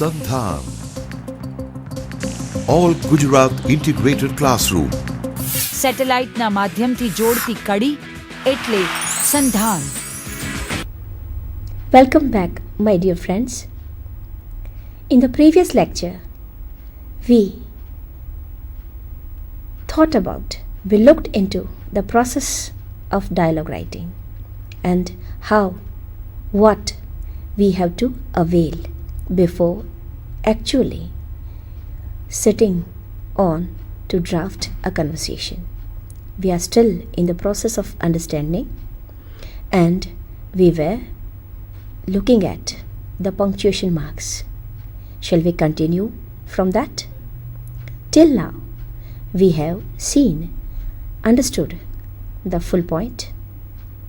SANDHAN, All Gujarat Integrated Classroom. સેટેલાઇટના માધ્યમથી જોડતી કડી એટલે સંધાન. Welcome back, my dear friends. In the previous lecture, we looked into the process of dialogue writing and what we have to avail before actually sitting on to draft a conversation. We are still in the process of understanding, and we were looking at the punctuation marks. Shall we continue from that? Till now, we have understood the full point,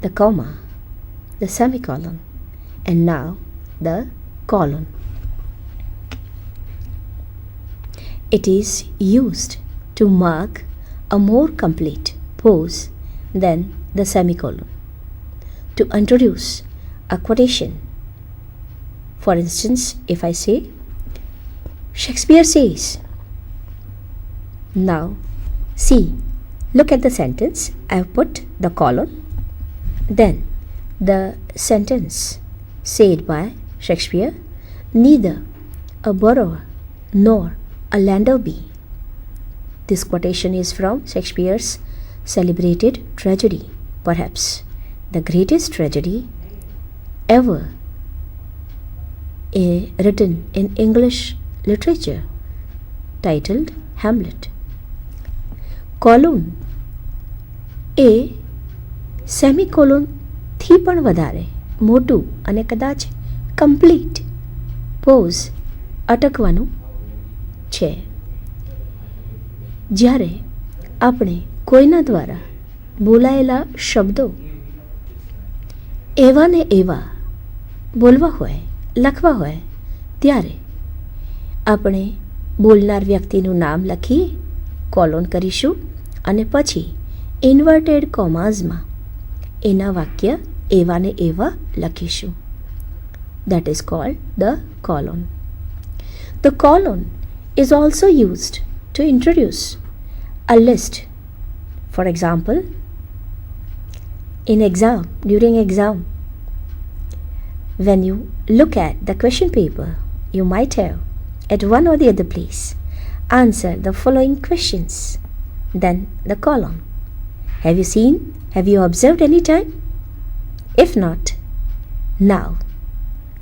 the comma, the semicolon, and now the colon. It is used to mark a more complete pause than the semicolon, to introduce a quotation. For instance, if I say, Shakespeare says. Now, see, look at the sentence. I have put the colon, then the sentence said by Shakespeare, neither a borrower nor a lender be. This quotation is from Shakespeare's celebrated tragedy, perhaps the greatest tragedy ever written in English literature, titled Hamlet. Colon A semicolon થી પણ વધારે મોટું અને કદાચ complete pose અટકવાનું છે. જ્યારે આપણે કોઈના દ્વારા બોલાયેલા શબ્દો એવા ને એવા બોલવા હોય, લખવા હોય, ત્યારે આપણે બોલનાર વ્યક્તિનું નામ લખી કોલોન કરીશું અને પછી ઇન્વર્ટેડ કોમાઝમાં એના વાક્ય એવા ને એવા લખીશું. That is called the colon. The colon is also used to introduce a list. For example, during exam, when you look at the question paper, you might have at one or the other place answer the following questions, then the colon. Have you observed any time? If not, now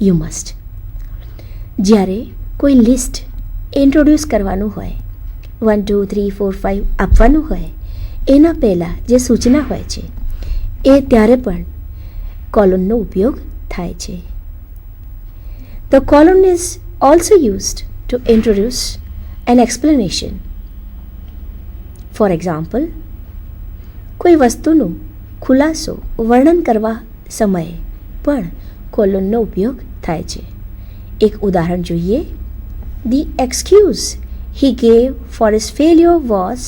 you must. જ્યારે કોઈ list introduce કરવાનું હોય, 1 2 3 4 5 આપવાનું હોય, એના પહેલાં જે સૂચના હોય છે એ ત્યારે પણ કોલોનનો ઉપયોગ થાય છે. The colon is also used to introduce an explanation. For example, કોઈ વસ્તુનો ખુલાસો વર્ણન કરવા સમયે પણ કોલોનનો ઉપયોગ થાય છે. એક ઉદાહરણ જોઈએ. The excuse he gave for his failure was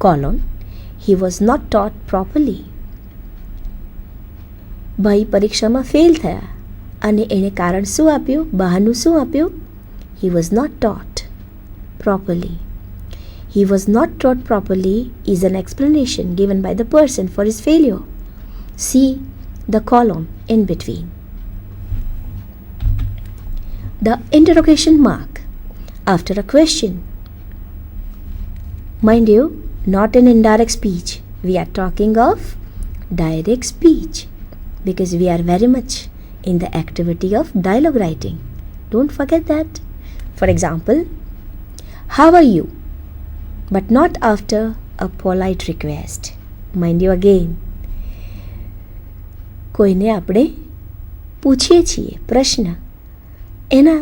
colon, he was not taught properly. ભાઈ પરીક્ષામાં ફેલ થયા અને એણે કારણ શું આપ્યું, બહાનું શું આપ્યું? He was not taught properly. He was not taught properly is an explanation given by the person for his failure. See the colon in between. The interrogation mark after a question. Mind you, not in indirect speech. We are talking of direct speech because we are very much in the activity of dialogue writing. Don't forget that. For example, how are you? But not after a polite request. Mind you again. કોઈને આપણે પૂછીએ છીએ પ્રશ્ન, એના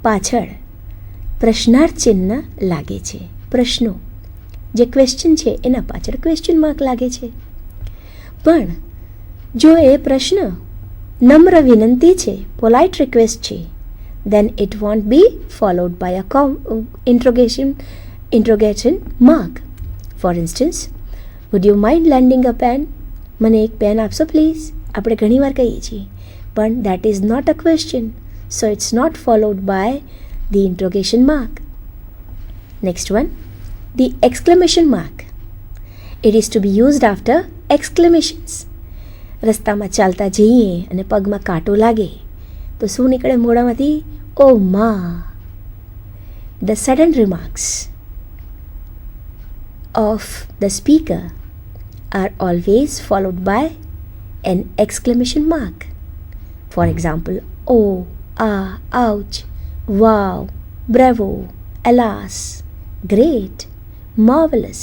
પાછળ પ્રશ્નાર્થ ચિહ્ન લાગે છે. પ્રશ્નો જે ક્વેશ્ચન છે એના પાછળ ક્વેશ્ચન માર્ક લાગે છે. પણ જો એ પ્રશ્ન નમ્ર વિનંતી છે, પોલાઇટ રિક્વેસ્ટ છે, then it won't be followed by a interrogation mark. For instance, would you mind lending a pen? મને એક પેન આપશો પ્લીઝ? આપણે ઘણીવાર કહીએ છીએ, પણ that is not a question. so it's not followed by the interrogation mark. Next one, the exclamation mark. It is to be used after exclamations. રસ્તામાં ચાલતા જઈએ અને પગમાં કાંટો લાગે તો શું નીકળે મોઢામાંથી? ઓ મા. The sudden remarks of the speaker are always followed by an exclamation mark. For example, oh, ah, ouch, wow, bravo, alas, great, marvelous,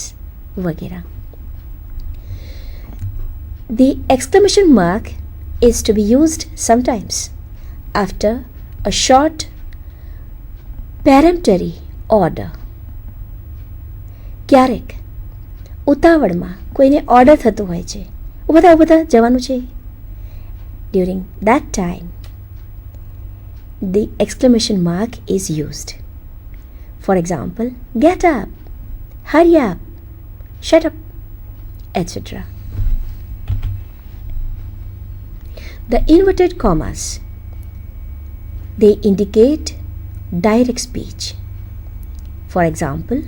वगैरह. The exclamation mark is to be used sometimes after a short peremptory order. ક્યારેક ઉતાવળમાં કોઈને order થતો હોય છે, ઊભા થા જવાનું છે. During that time, the exclamation mark is used. For example, get up, hurry up, shut up, etc. The inverted commas, they indicate direct speech. For example,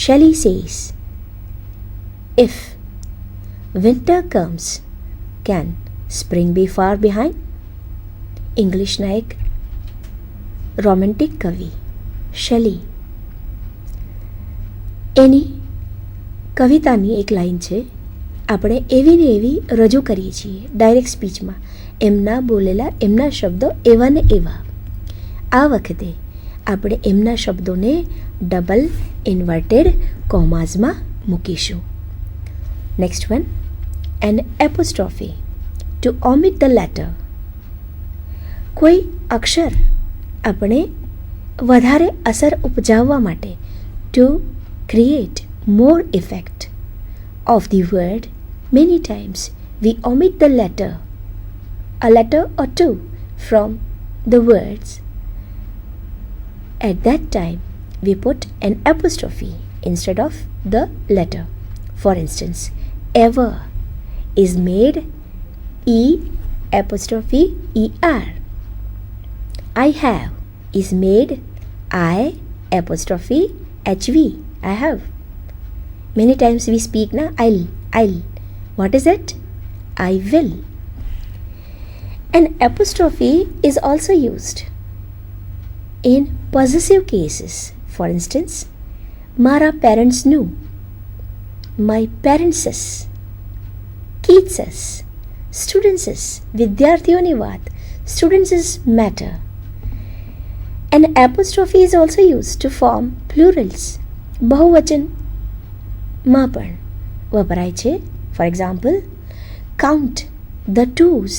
Shelley says, if winter comes, can spring be far behind? ઇંગ્લિશના એક romantic કવિ શેલી, એની કવિતાની એક line છે, આપણે એવી ને એવી રજૂ કરીએ છીએ ડાયરેક્ટ સ્પીચમાં, એમના બોલેલા એમના શબ્દો એવા ને એવા. આ વખતે આપણે એમના શબ્દોને ડબલ ઇન્વર્ટેડ કોમાઝમાં મૂકીશું. Next one, an apostrophe to omit the letter. કોઈ અક્ષર આપણે વધારે અસર ઉપજાવવા માટે, to create more effect of the word, many times we omit the letter, a letter or two from the words. At that time we put an apostrophe instead of the letter. For instance, ever is made e apostrophe er. I have is made I apostrophe hv, I have. Many times we speak na I'll. What is it? I will. An apostrophe is also used in possessive cases. For instance, મારા parents knew, my parents's, kids's, students's, વિદ્યાર્થીઓની વાત, students's matter. An apostrophe is also used to form plurals. બહુવચન માં પણ વપરાય છે. For example, count the twos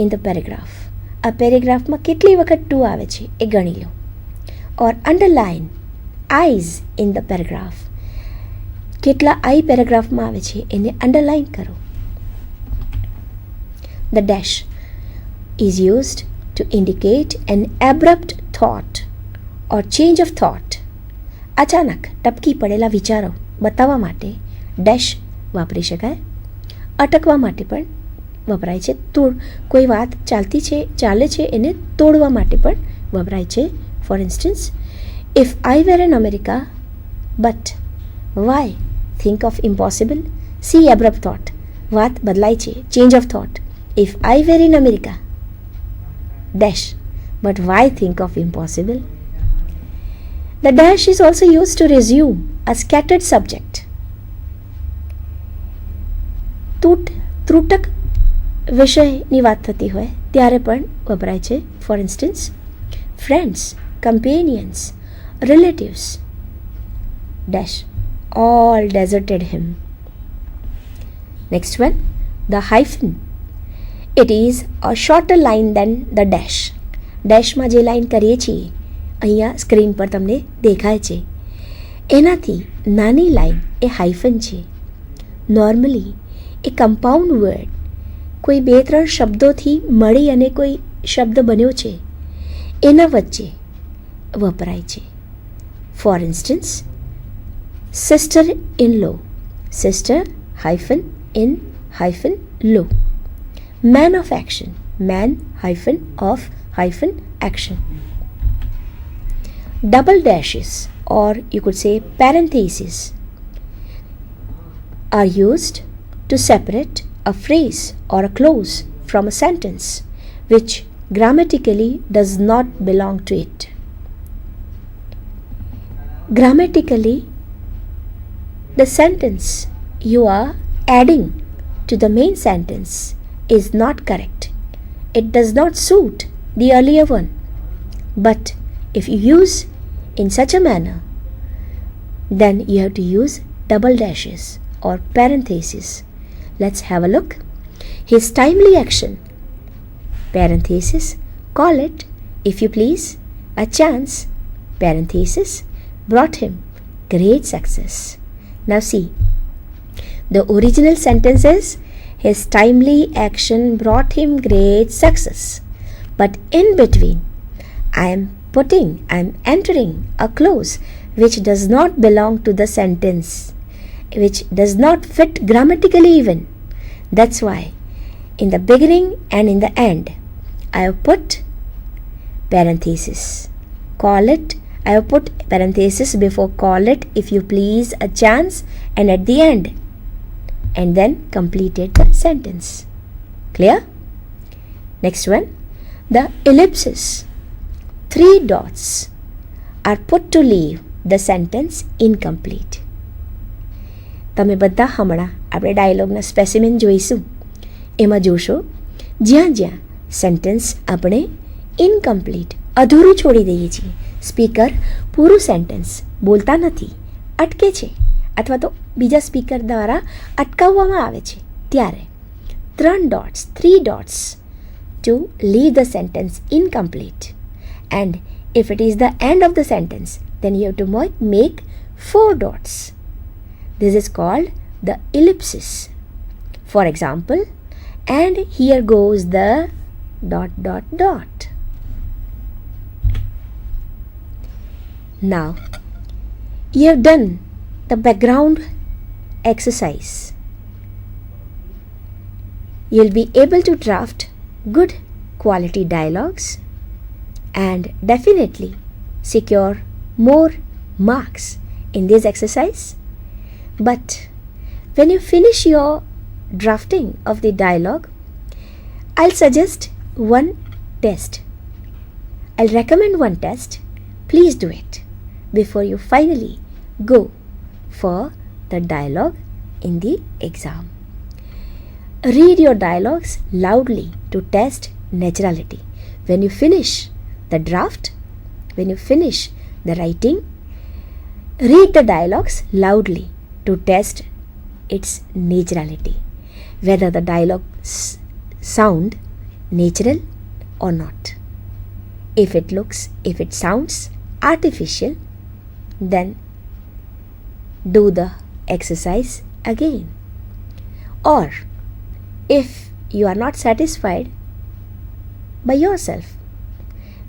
in the paragraph. આ પેરેગ્રાફમાં કેટલી વખત ટુ આવે છે એ ગણી લો. Or underline I's in the paragraph. કેટલા આઈ પેરેગ્રાફમાં આવે છે એને અંડરલાઇન કરો. The dash is used to indicate an abrupt thought or change of thought. અચાનક ટપકી પડેલા વિચારો બતાવવા માટે ડેશ વાપરી શકાય. અટકવા માટે પણ વપરાય છે. કોઈ વાત ચાલે છે એને તોડવા માટે પણ વપરાય છે. For instance, if I were in America but why think of impossible, see abrupt thought. વાત બદલાય છે, change of thought. If I were in America dash but why think of impossible. The dash is also used to resume a scattered subject. ત્રુટક વિષયની વાત થતી હોય ત્યારે પણ વપરાય છે. For instance, friends, companions, relatives dash all deserted him. Next one, the hyphen. It is a shorter line than the dash. ડેશમાં જે લાઈન કરીએ છીએ અહીંયા સ્ક્રીન પર તમને દેખાય છે, એનાથી નાની લાઈન એ હાઇફન છે. નોર્મલી એ કમ્પાઉન્ડ વર્ડ કોઈ 2-3 શબ્દોથી મળી અને કોઈ શબ્દ બન્યો છે એના વચ્ચે વપરાય છે. For instance, sister in law, sister hyphen in hyphen law. Man of action, man hyphen of hyphen action. Double dashes, or you could say parentheses, are used to separate a phrase or a clause from a sentence which grammatically does not belong to it. Grammatically, the sentence you are adding to the main sentence is not correct. It does not suit the earlier one. But if you use in such a manner, then you have to use double dashes or parentheses. Let's have a look. His timely action, parenthesis, call it, if you please, a chance, parenthesis, brought him great success. Now see, the original sentence is, his timely action brought him great success. But in between, I am entering a clause which does not belong to the sentence, which does not fit grammatically even. That's why in the beginning and in the end, I have put parenthesis. Call it, I have put parenthesis before call it, if you please, a chance, and at the end, and then completed the sentence. Clear? Next one, the ellipses, 3 dots, are put to leave the sentence incomplete. તમે બધા હમણાં આપણે ડાયલોગના specimen જોઈશું. એમાં જોશો જ્યાં જ્યાં sentence આપણે ઇનકમ્પ્લીટ અધૂરું છોડી દઈએ છીએ, સ્પીકર પૂરું સેન્ટેન્સ બોલતા નથી, અટકે છે અથવા તો બીજા સ્પીકર દ્વારા અટકાવવામાં આવે છે, ત્યારે 3 dots to leave the sentence incomplete. And if it is the end of the sentence, then you have to make 4 dots. This is called the ellipsis. For example, and here goes the ... Now, you have done the background exercise. You'll be able to draft good quality dialogues and definitely secure more marks in this exercise. But when you finish your drafting of the dialogue, I'll suggest one test. I'll recommend one test. Please do it before you finally go for the dialogue in the exam. Read your dialogues loudly to test naturality. When you finish the draft, when you finish the writing, read the dialogues loudly to test its naturality, whether the dialogues sound natural or not. If it sounds artificial, then do the exercise again. Or if you are not satisfied by yourself,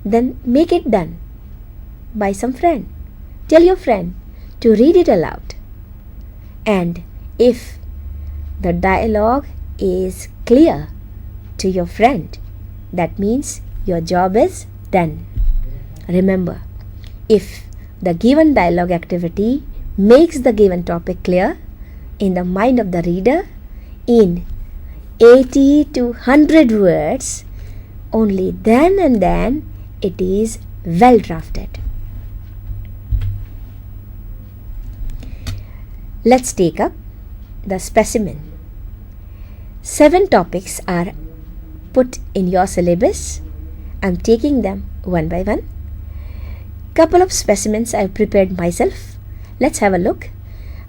then make it done by some friend. Tell your friend to read it aloud. And if the dialogue is clear to your friend, that means your job is done. Remember, if the given dialogue activity makes the given topic clear in the mind of the reader in 80 to 100 words, only then and then it is well drafted. Let's take up the specimen. 7 topics are put in your syllabus. I'm taking them one by one. Couple of specimens I've prepared myself. Let's have a look.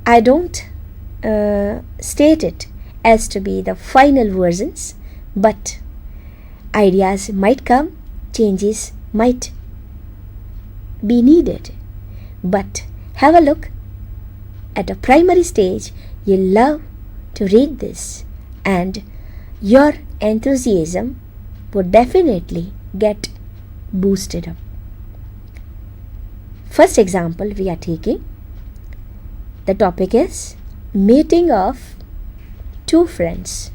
I don't state it as to be the final versions, but ideas might come, changes might be needed. But have a look. At a primary stage, you love to read this, and your enthusiasm would definitely get boosted up. First example we are taking. The topic is meeting of 2 friends.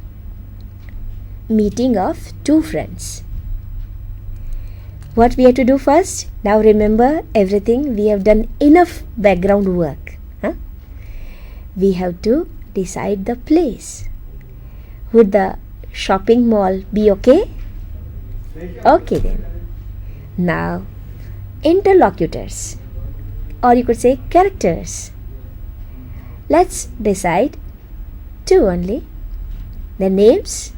Meeting of 2 friends. What we have to do first? Now remember everything. We have done enough background work. We have to decide the place. Would the shopping mall be okay? Okay then. Now, interlocutors, or you could say characters. Let's decide two only. The names.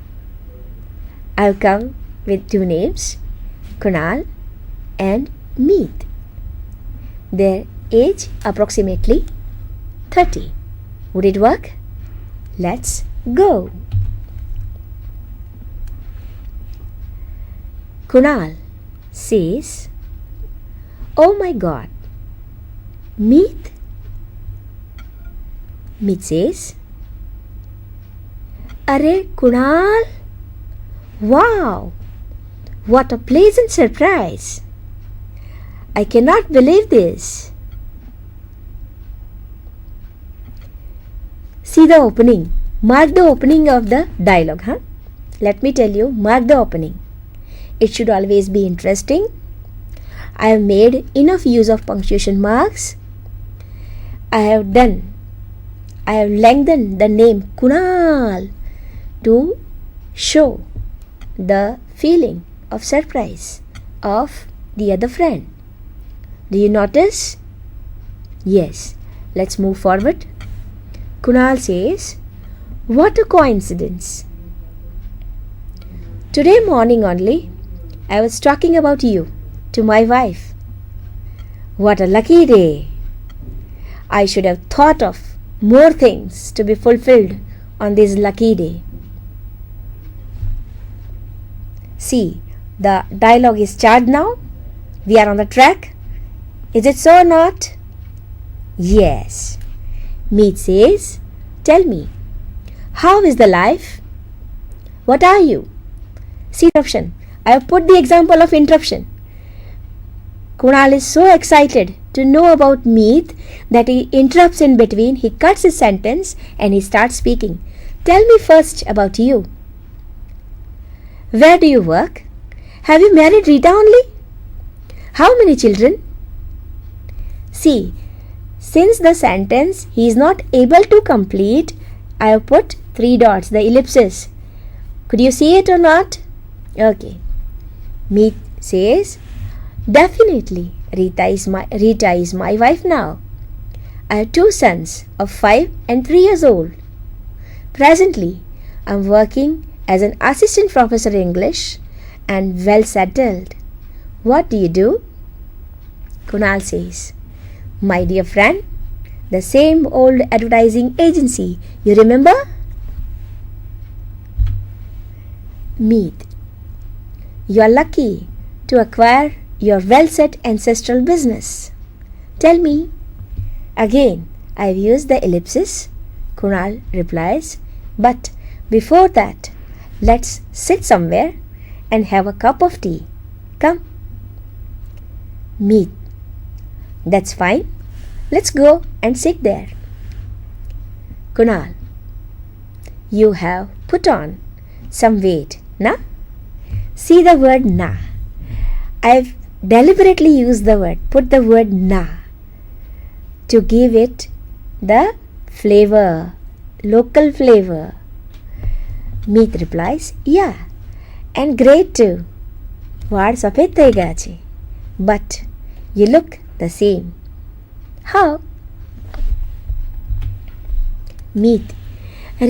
I'll come with two names, Kunal and Meet. Their age approximately 30. Would it work? Let's go. Kunal says, "Oh my God, Meet." Meet says, "Arey Kunal, wow, what a pleasant surprise. I cannot believe this." See the opening. Mark the opening of the dialogue. Let me tell you, mark the opening. It should always be interesting. I have made enough use of punctuation marks. I have lengthened the name Kunal to show the feeling of surprise of the other friend. Do you notice? Yes. Let's move forward. Kunal says, "What a coincidence. Today morning only, I was talking about you to my wife. What a lucky day. I should have thought of more things to be fulfilled on this lucky day." See, the dialogue is charged now. We are on the track. Is it so or not? Yes. Meet says, "Tell me, how is the life? What are you?" See interruption. I have put the example of interruption. Kunal is so excited to know about Meet that he interrupts in between. He cuts his sentence and he starts speaking. "Tell me first about you. Where do you work? Have you married Rita only? How many children?" See, since the sentence he is not able to complete, I have put 3 dots, the ellipses. Could you see it or not? Okay. Meet says, "Definitely, Rita is my wife now. I have 2 sons of 5 and 3 years old. Presently, I am working as an assistant professor in English and well settled. What do you do?" Kunal says, "My dear friend, the same old advertising agency, you remember?" Meet, "You are lucky to acquire your well-set ancestral business. Tell me." Again, I have used the ellipsis. Kunal replies, "But before that, let's sit somewhere and have a cup of tea. Come." Meet, "That's fine. Let's go and sit there." Kunal, "You have put on some weight, na?" See the word na. I've deliberately used the word, put the word na, to give it the flavor, local flavor. Meet replies, "Yeah, and great too. Vaad safed thai gaya chhe. But you look the same. How?" Meet,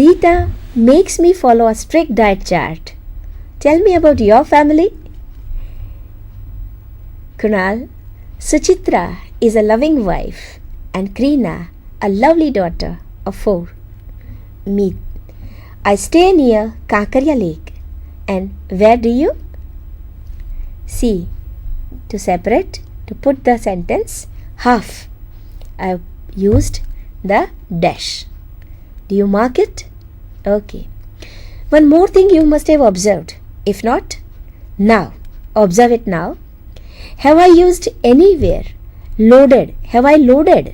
"Rita makes me follow a strict diet chart. Tell me about your family." Kunal, "Suchitra is a loving wife and Krina a lovely daughter of 4. Meet, "I stay near Kakarya Lake. And where do you?" See, to separate, to put the sentence half, I have used the dash. Do you mark it? Okay. One more thing you must have observed. If not, now, observe it now. Have I used anywhere loaded? Have I loaded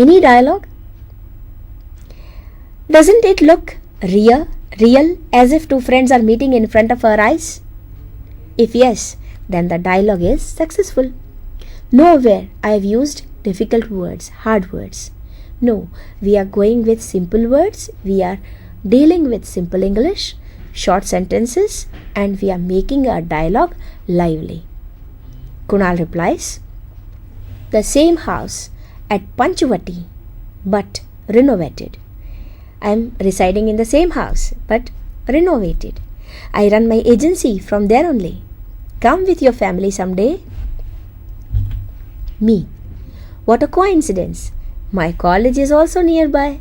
any dialogue? Doesn't it look real, as if 2 friends are meeting in front of our eyes? If yes, then the dialogue is successful. Nowhere I have used difficult words, hard words. No, we are going with simple words. We are dealing with simple English, short sentences, and we are making our dialogue lively. Kunal replies, the same house at Panchavati, but renovated. I am residing in the same house, but renovated. I run my agency from there only. Come with your family someday. Me. What a coincidence. My college is also nearby.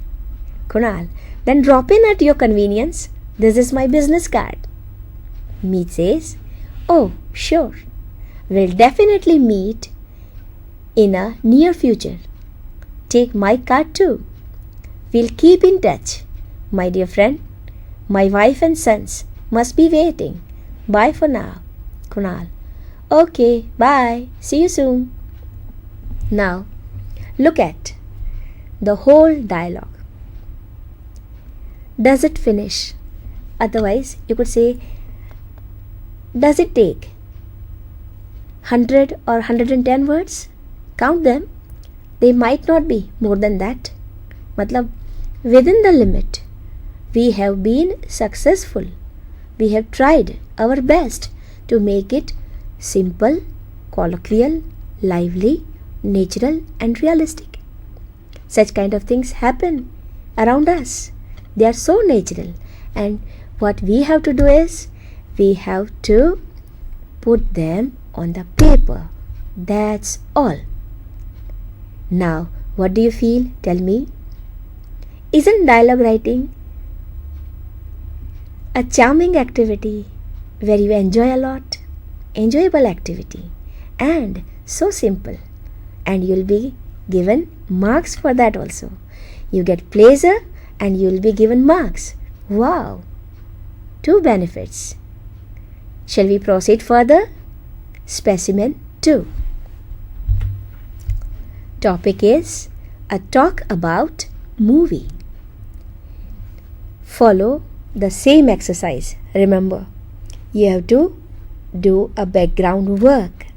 Kunal. Then drop in at your convenience. This is my business card. Me says, oh, sure. We'll definitely meet in a near future. Take my card too. We'll keep in touch. My dear friend, my wife and sons must be waiting. Bye for now. Kunal. Okay, bye. See you soon. Now, look at the whole dialogue. Does it finish? Otherwise, you could say, does it take 100 or 110 words? Count them. They might not be more than that. Matlab, within the limit, we have been successful. We have tried our best to make it simple, colloquial, lively, natural and realistic. Such kind of things happen around us. They are so natural, and what we have to do is we have to put them on the paper. That's all. Now, what do you feel? Tell me. Isn't dialogue writing a charming activity where you enjoy a lot? Enjoyable activity and so simple, and you'll be given marks for that also. You get pleasure and you'll be given marks. Wow! 2 benefits. Shall we proceed further? Specimen 2. Topic is a talk about movie. Follow the same exercise. Remember, you have to do a background work.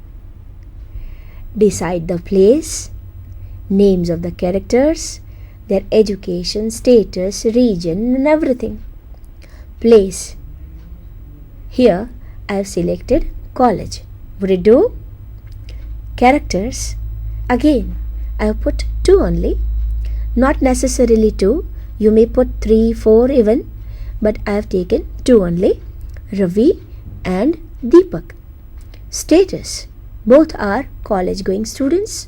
Decide the place, names of the characters, their education, status, region and everything. Place. Here I have selected college. Would it do? Characters. Again, I have put 2 only. Not necessarily 2. You may put 3, 4 even. But I have taken 2 only. Ravi and Deepak. Status. Both are college going students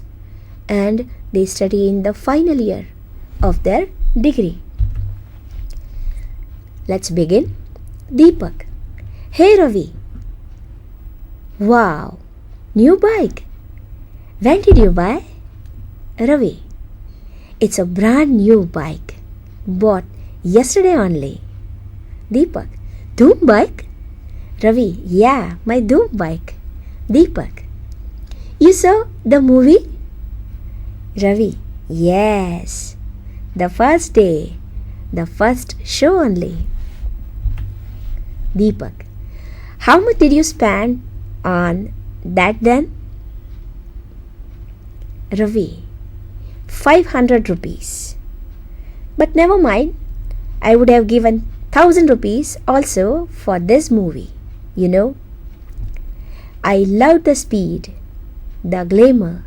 and they study in the final year of their degree. Let's begin. Deepak. Hey Ravi. Wow. New bike. When did you buy? Ravi. It's a brand new bike. Bought yesterday only. Deepak. Doom bike? Ravi. Yeah, my Doom bike. Deepak. You saw the movie? Ravi. Yes. The first day. The first show only. Deepak. How much did you spend on that then? Ravi. 500 rupees. But never mind. I would have given 1000 rupees also for this movie. You know, I love the speed, the glamour,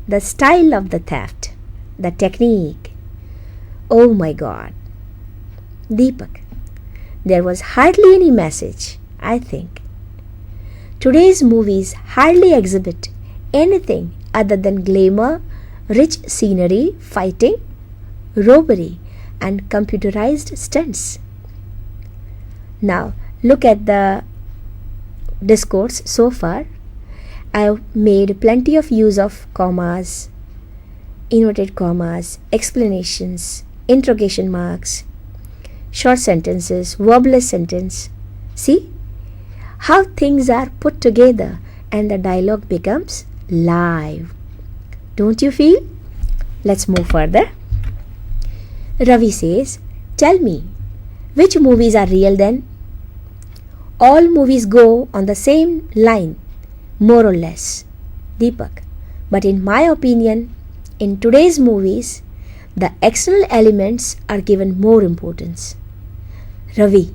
the style of the theft, the technique. Oh my God. Deepak. There was hardly any message, I think. Today's movies hardly exhibit anything other than glamour, rich scenery, fighting, robbery, and computerized stunts. Now, look at the discourse so far. I have made plenty of use of commas, inverted commas, explanations, interrogation marks, short sentences, verbless sentence. See how things are put together and the dialogue becomes live. Don't you feel? Let's move further. Ravi says, tell me, which movies are real then? All movies go on the same line. more or less, Deepak. But in my opinion, in today's movies, the external elements are given more importance. Ravi.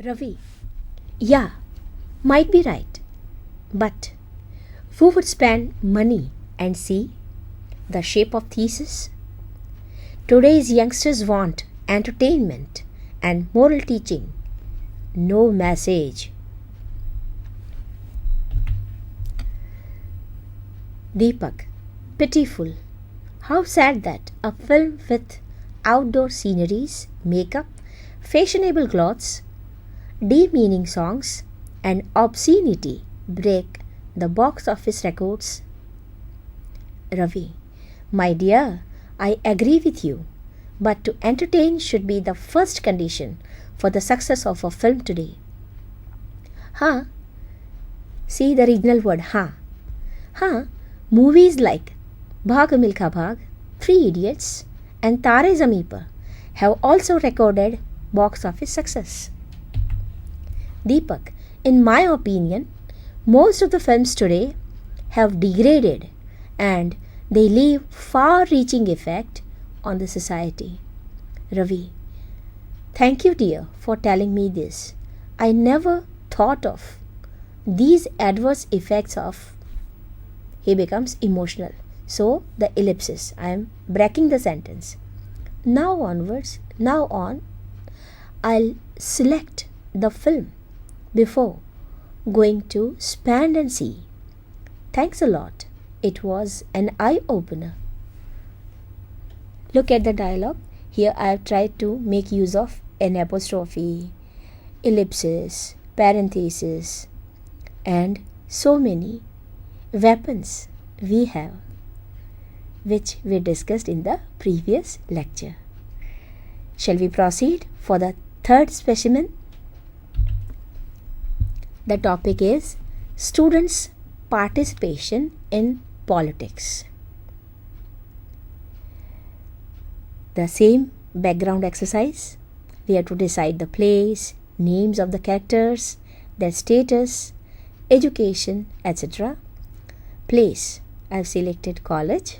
Ravi. Yeah, might be right. But who would spend money and see the shape of thesis? Today's youngsters want entertainment and moral teaching, no message. Deepak, pitiful. How sad that a film with outdoor sceneries, makeup, fashionable clothes, demeaning songs, and obscenity break the box office records. Ravi, my dear, I agree with you, but to entertain should be the first condition for the success of a film today. Huh? See the original word, huh? Huh? Movies like Bhag Milkha Bhag, Three Idiots, and Tare Zameen Par have also recorded box office success. Deepak, in my opinion, most of the films today have degraded and they leave far-reaching effect on the society. Ravi, thank you dear for telling me this. I never thought of these adverse effects of. He becomes emotional. So the ellipsis. I am breaking the sentence. Now on, I'll select the film before going to spend and see. Thanks a lot. It was an eye-opener. Look at the dialogue. Here I have tried to make use of an apostrophe, ellipsis, parenthesis, and so many weapons we have, which we discussed in the previous lecture. Shall we proceed for the third specimen? The topic is students' participation in politics. The same background exercise. We have to decide the place, names of the characters, their status, education, etc. Place. I have selected college.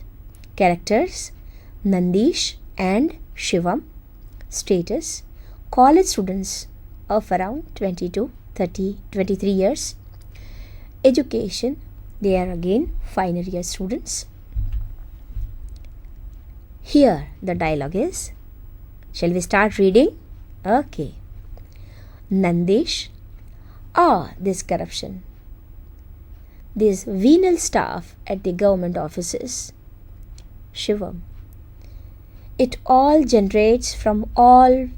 Characters, Nandish and Shivam. Status, college students of around 22, 30, 23 years. Education, they are again final year students. Here the dialogue is. Shall we start reading? Okay. Nandish, this corruption. This venal staff at the government offices. Shivam, it all generates from all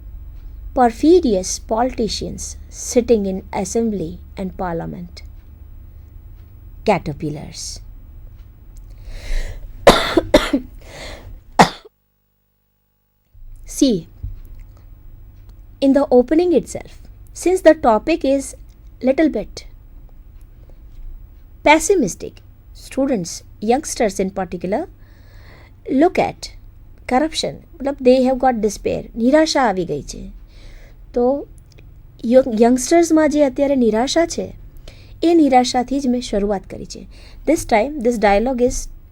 perfidious politicians sitting in assembly and parliament. Caterpillars. See, in the opening itself, since the topic is little bit pessimistic, students, youngsters in particular, look at corruption. They have got despair. નિરાશા આવી ગઈ છે. તો યંગસ્ટર્સમાં જે અત્યારે નિરાશા છે એ નિરાશાથી જ મેં શરૂઆત કરી છે. This time this dialogue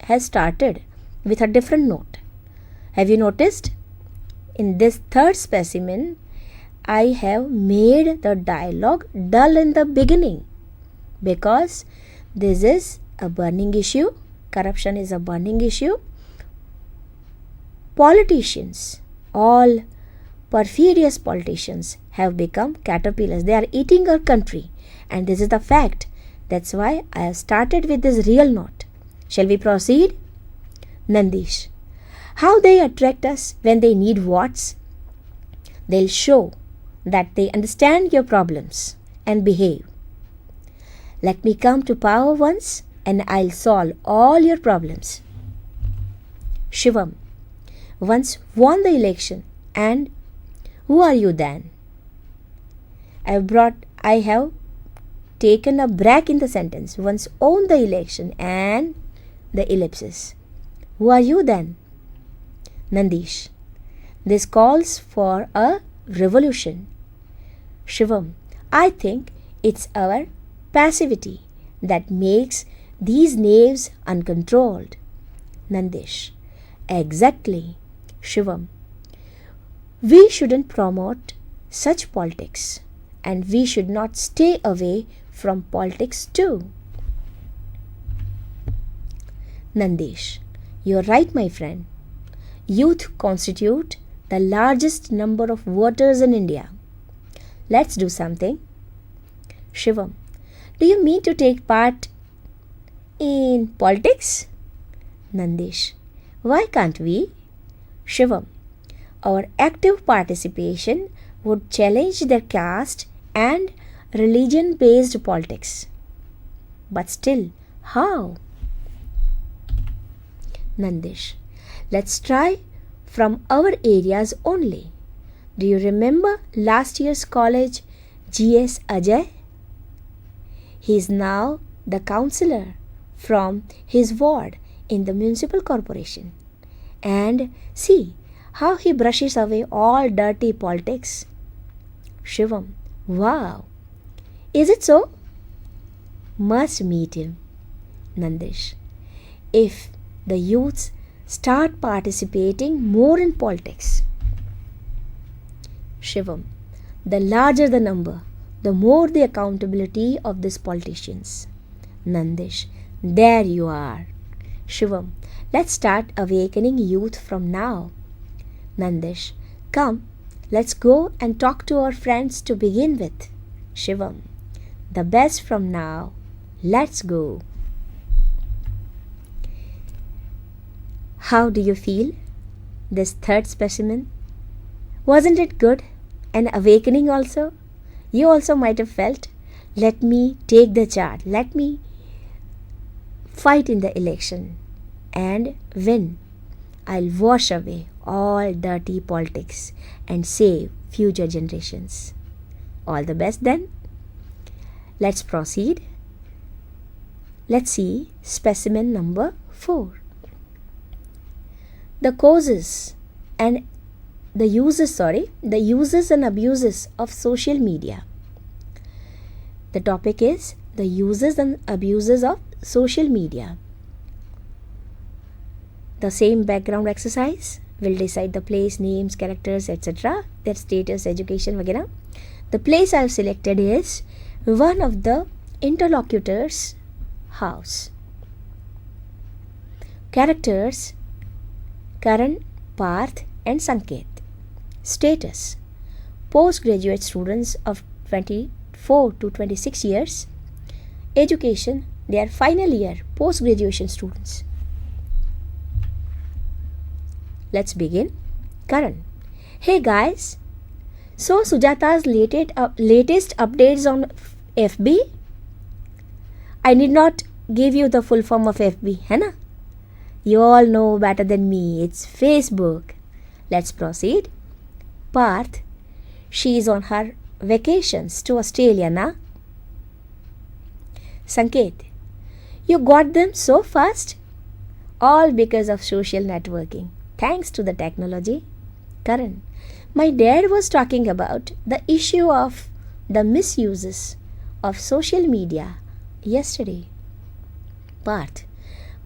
has started with a different note. Have you noticed? In this third specimen, I have made the dialogue dull in the beginning because this is a burning issue. Corruption is a burning issue. Politicians, all perfidious politicians have become caterpillars. They are eating our country, and this is the fact. That's why I have started with this real note. Shall we proceed? Nandish, how they attract us when they need votes. They'll show that they understand your problems and behave. Let me come to power once and I'll solve all your problems. Shivam once won the election, and who are you then? I have taken a break in the sentence. Once won the election and the ellipsis. Who are you then? Nandish. This calls for a revolution. Shivam. I think it's our passivity that makes these knaves uncontrolled. Nandish. Exactly. Shivam. We shouldn't promote such politics, and we should not stay away from politics too. Nandesh. You're right, my friend. Youth constitute the largest number of voters in India. Let's do something. Shivam. Do you mean to take part in politics? Nandesh. Why can't we? Shivam. Our active participation would challenge their caste and religion-based politics. But still, how? Nandesh. Let's try from our areas only. Do you remember last year's college GS Ajay? He is now the councillor from his ward in the municipal corporation. And see how he brushes away all dirty politics. Shivam. Wow. Is it so? Must meet him. Nandesh. If the youths start participating more in politics. Shivam. The larger the number, the more the accountability of these politicians. Nandesh. There you are. Shivam. Let's start awakening youth from now. Nandesh. Come, let's go and talk to our friends to begin with. Shivam. The best from now. Let's go. How do you feel? This third specimen? Wasn't it good? An awakening also? You also might have felt, let me take the charge. Let me fight in the election and win. I'll wash away all dirty politics and save future generations. All the best then. Let's proceed. Let's see specimen number 4. The causes and the uses and abuses of social media. The topic is the uses and abuses of social media. The same background exercise will decide the place, names, characters, etc., their status, education, वगैरह. The place I have selected is one of the interlocutors' house. Characters: Karan, Parth and Sanket. Status: postgraduate students of 24 to 26 years. Education: they are final year post-graduation students. Let's begin. Karan: Hey guys, so Sujata's latest updates on FB? I need not give you the full form of FB, है ना? You all know better than me. It's Facebook. Let's proceed. Parth: she is on her vacations to Australia, na? Sanket: you got them so fast? All because of social networking. Thanks to the technology. Karan: my dad was talking about the issue of the misuses of social media yesterday. Parth: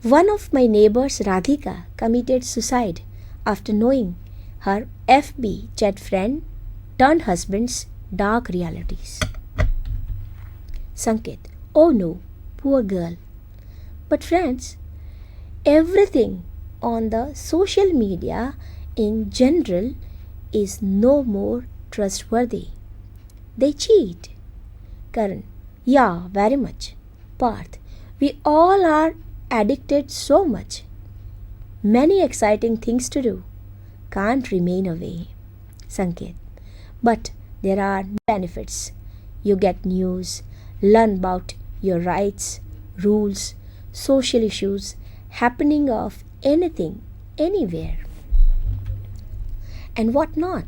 one of my neighbors, Radhika, committed suicide after knowing her FB chat friend turned husband's dark realities. Sanket: oh no, poor girl. But friends, everything on the social media in general is no more trustworthy. They cheat. Karan: yeah, very much. Parth: we all are addicted so much. Many exciting things to do. Can't remain away. Sanket: but there are benefits. You get news, learn about your rights, rules, social issues, happening of anything, anywhere, and what not.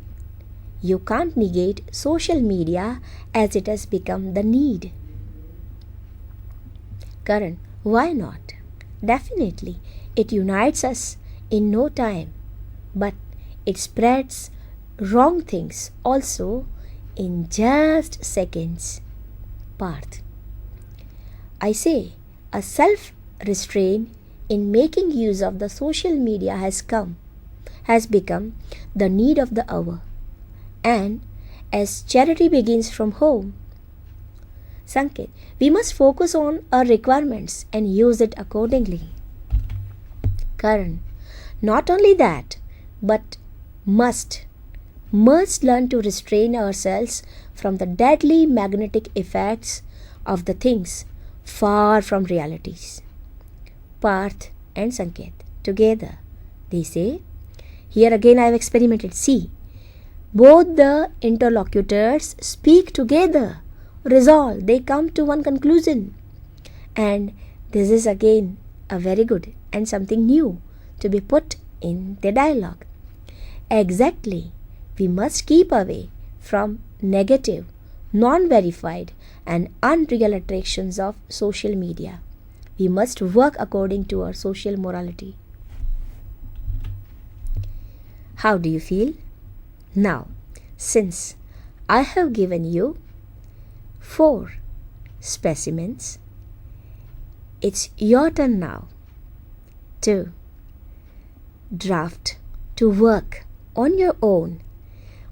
You can't negate social media as it has become the need. Karan, why not? Definitely, it unites us in no time, but it spreads wrong things also in just seconds. Parth, I say, a self restraint in making use of the social media has become the need of the hour. And as charity begins from home, Sanket, we must focus on our requirements and use it accordingly. Karan, not only that, but must learn to restrain ourselves from the deadly magnetic effects of the things far from realities. Parth and Sanket together, they say, here again I have experimented. See, both the interlocutors speak together, resolve, they come to one conclusion. And this is again a very good and something new to be put in the dialogue. Exactly, we must keep away from negative, non-verified and unreal attractions of social media. We must work according to our social morality. How do you feel? Now, since I have given you 4 specimens, it's your turn now to draft, to work on your own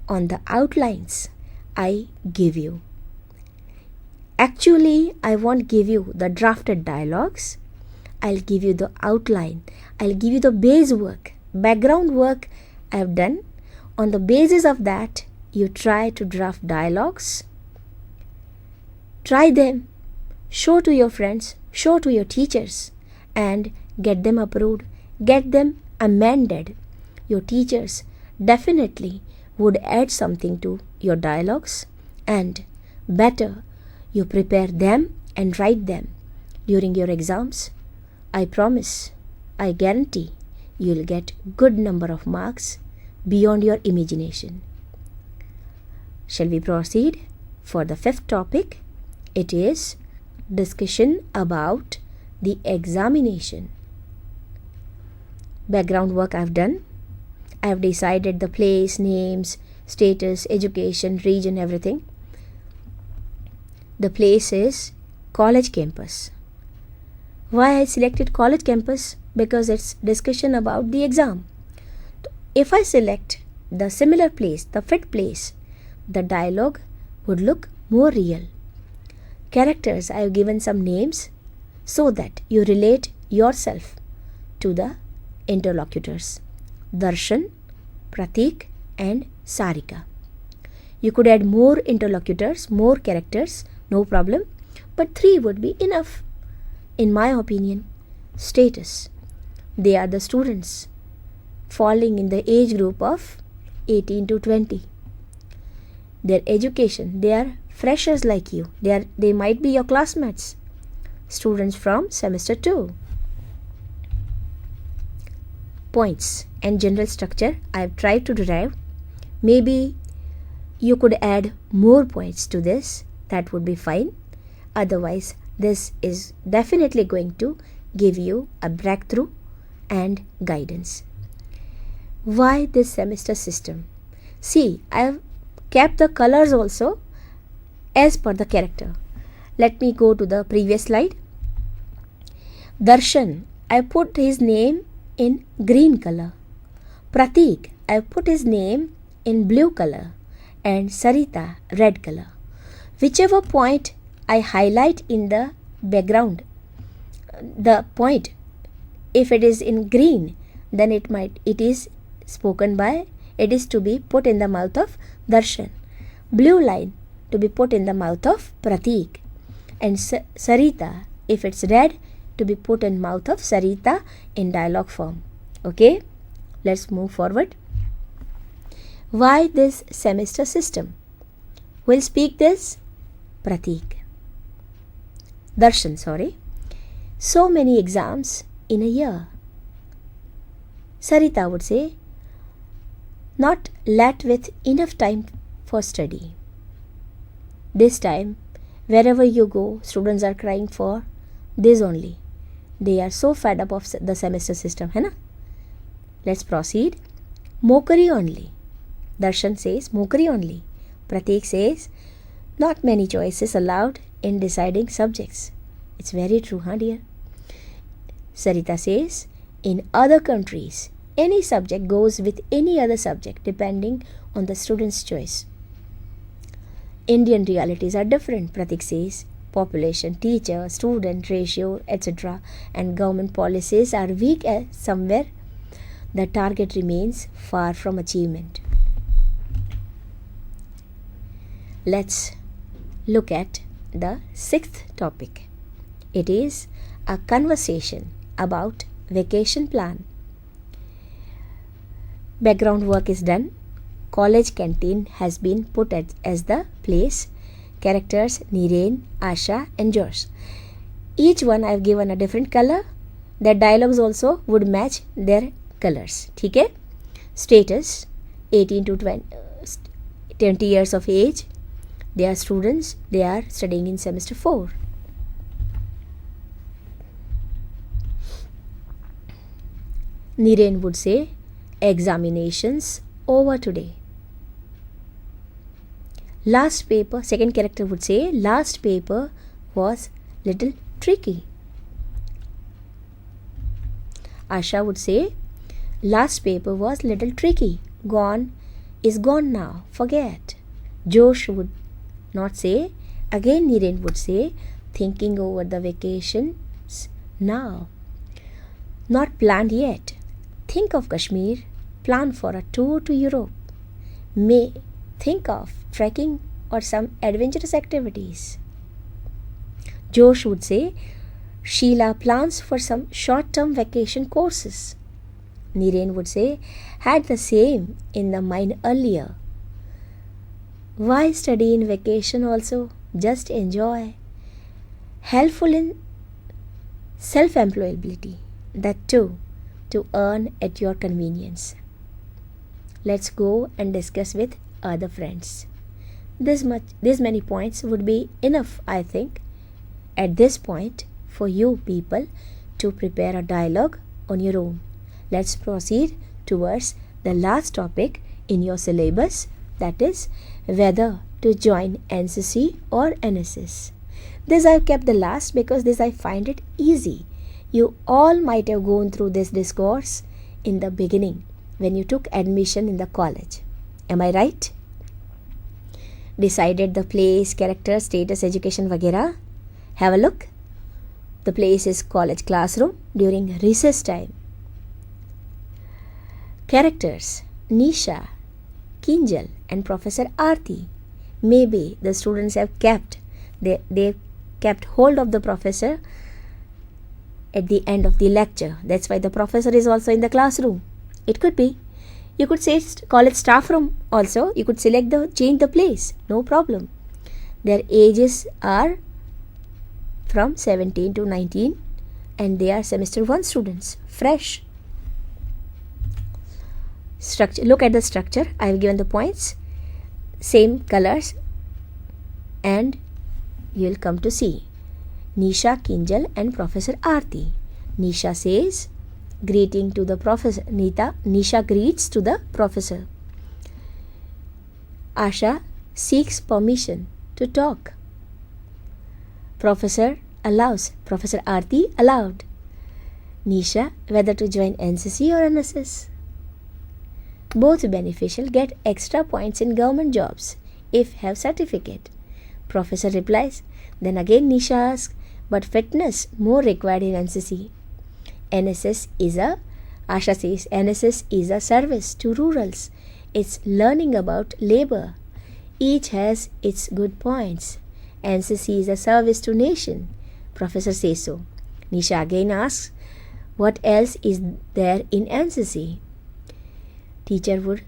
on the outlines I give you. Actually, I won't give you the drafted dialogues. I'll give you the outline. I'll give you the base work, background work I have done. On the basis of that, you try to draft dialogues. Try them. Show to your friends, show to your teachers, and get them approved, get them amended. Your teachers definitely would add something to your dialogues, and better, you prepare them and write them during your exams. I promise, I guarantee you'll get good number of marks beyond your imagination. Shall we proceed for the 5th topic? It is discussion about the examination. Background work I've done. I've decided the place, names, status, education, region, everything. The place is college campus. Why I selected college campus? Because it's discussion about the exam. If I select the similar place, the fit place, the dialogue would look more real. Characters, I have given some names so that you relate yourself to the interlocutors. Darshan, Pratik and Sarika. You could add more interlocutors, more characters, no problem, but 3 would be enough. In my opinion, status. They are the students falling in the age group of 18 to 20. Their education, they are freshers like you. They might be your classmates, students from semester 2. Points and general structure I have tried to derive. Maybe you could add more points to this, that would be fine. Otherwise, this is definitely going to give you a breakthrough and guidance. Why this semester system? See, I have kept the colors also as per the character. Let me go to the previous slide. Darshan, I put his name in green color. Pratik, I put his name in blue color, and Sarita, red color. Whichever point I highlight in the background, the point, if it is in green, then it is to be put in the mouth of Darshan. Blue line to be put in the mouth of Pratik, and Sarita, if it's red, to be put in mouth of Sarita in dialogue form. Okay, let's move forward. Why this semester system? Who will speak this? Pratik. Darshan, sorry. So many exams in a year. Sarita would say, not let with enough time for study. This time, wherever you go, students are crying for this only. They are so fed up of the semester system, hai na? Let's proceed. Mockery only. Darshan says mockery only. Pratik says not many choices allowed in deciding subjects. It's very true, huh dear? Sarita says in other countries, any subject goes with any other subject depending on the student's choice. Indian realities are different, Pratik says. Population, teacher, student ratio, etc. and government policies are weak somewhere. The target remains far from achievement. Let's look at the sixth topic. It is a conversation about vacation plan. Background work is done. College canteen has been put as the place. Characters Niren, Asha and Josh. Each one I have given a different color. Their dialogues also would match their colors. ठीक है? Status 18 to 20 years of age. They are students. They are studying in semester 4. Niren would say, examinations over today. Last paper, second character would say, last paper was little tricky. Asha would say, last paper was little tricky. Gone is gone now. Forget. Josh would not say. Again Niren would say, thinking over the vacations now. Not planned yet. Think of Kashmir. Plan for a tour to Europe. May think of trekking or some adventurous activities. Josh would say, Sheila plans for some short-term vacation courses. Niren would say, had the same in the mind earlier. Why study in vacation also? Just enjoy. Helpful in self-employability. That too, to earn at your convenience. Let's go and discuss with other friends. These many points would be enough, I think, at this point for you people to prepare a dialogue on your own. Let's proceed towards the last topic in your syllabus, that is whether to join NCC or NSS. This I've kept the last because this I find it easy. You all might have gone through this discourse in the beginning when you took admission in the college. Am I right? Decided the place, character, status, education, वगैरह. Have a look. The place is college classroom during recess time. Characters Nisha, Kinjal and Professor Aarti. Maybe the students have kept hold of the professor at the end of the lecture. That's why the professor is also in the classroom. It could be. You could say college staff room also. You could change the place. No problem. Their ages are from 17 to 19 and they are semester 1 students. Fresh. Structure. Look at the structure. I have given the points. Same colors and you will come to see. Nisha, Kinjal and Professor Aarti. Nisha says, greeting to the professor. Nisha greets to the professor. Asha seeks permission to talk. Professor allows. Professor Aarti allowed. Nisha, whether to join NCC or NSS. Both beneficial, get extra points in government jobs if have certificate. Professor replies. Then again Nisha asks, but fitness more required in NCC. Asha says, NSS is a service to rurals. It's learning about labor. Each has its good points. NCC is a service to nation. Professor says so. Nisha again asks, what else is there in NCC? Teacher would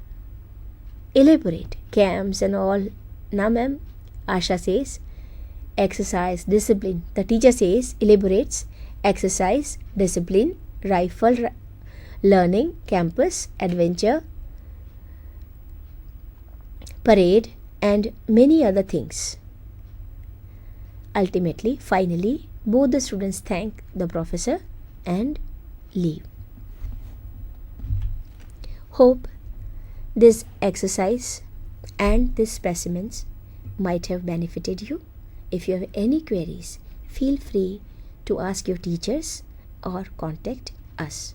elaborate. Camps and all Now, ma'am, Asha says exercise, discipline. The teacher says elaborates exercise, discipline, learning, campus, adventure, parade, and many other things. Ultimately, finally, both the students thank the professor and leave. Hope this exercise and these specimens might have benefited you. If you have any queries, feel free to ask your teachers or contact us.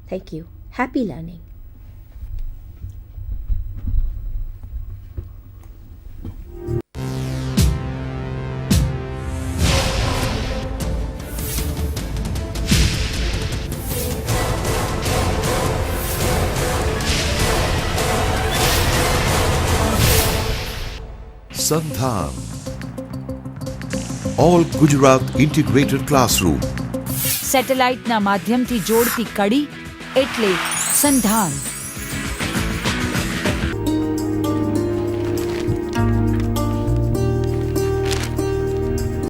Thank you. Happy learning. SANDHAN All Gujarat Integrated Classroom. સેટેલાઇટના માધ્યમથી જોડતી કડી એટલે સંધાન.